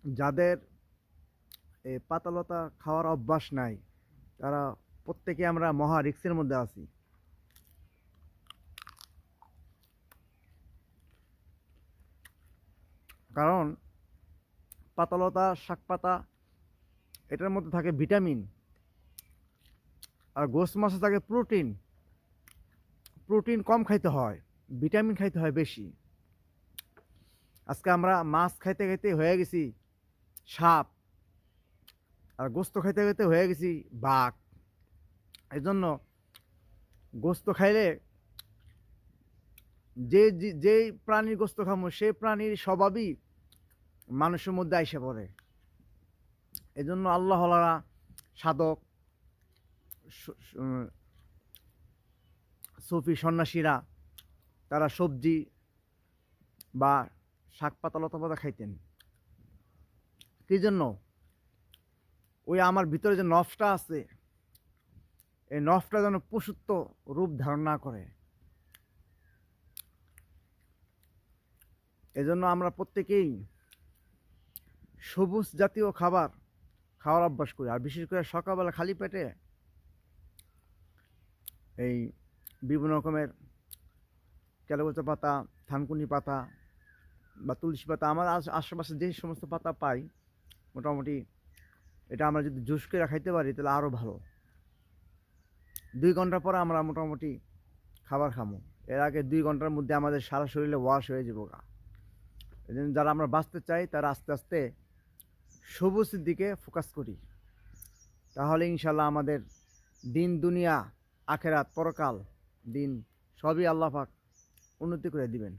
যাদের এই পাতালতা খাওয়ার অভ্যাস নাই, তারা প্রত্যেকে আমরা মহা রিস্কের মধ্যে আছি। কারণ পাতালতা, শাক পাতা, এটার মধ্যে থাকে ভিটামিন, আর গোশ মাছে থাকে প্রোটিন। প্রোটিন কম খাইতে হয়, ভিটামিন খাইতে হয় বেশি। আজকে আমরা মাছ খাইতে খাইতে হয়ে গেছি সাপ, আর গোস্ত খাইতে খাইতে হয়ে গেছি বাঘ। এই জন্য গোস্ত খাইলে যেই প্রাণীর গোস্ত খামো সেই প্রাণীর স্বভাবই মানুষের মধ্যে আইসে পড়ে। এই জন্য আল্লাহওয়ালারা, সাধক, সুফি সন্ন্যাসীরা, তারা সবজি বা শাক পাতা লতা পাতা খাইতেন। কি জন্য? ওই আমার ভিতরে যে নফটা আছে, এই নফটা যেন পশুত্ব রূপ ধারণ না করে। এজন্য আমরা প্রত্যেকেই সবুজ জাতীয় খাবার খাওয়ার অভ্যাস করি। আর বিশেষ করে সকালবেলা খালি পেটে এই বিভিন্ন রকমের কেলগোচা পাতা, থানকুনি পাতা বা তুলসী পাতা, আমার আশেপাশে যে সমস্ত পাতা পাই, মোটামুটি এটা আমরা যদি জুস করে খাইতে পারি তাহলে আরও ভালো। 2 ঘন্টা পরে আমরা মোটামুটি খাবার খামো। এর আগে 2 ঘন্টার মধ্যে আমাদের সারা শরীরে ওয়াশ হয়ে যাবো গা। এই জন্য যারা আমরা বাঁচতে চাই তারা আস্তে আস্তে সবুজের দিকে ফোকাস করি, তাহলে ইনশাল্লাহ আমাদের দিন দুনিয়া, আখেরাত, পরকাল, দিন সবই আল্লাহ পাক উন্নতি করে দিবেন।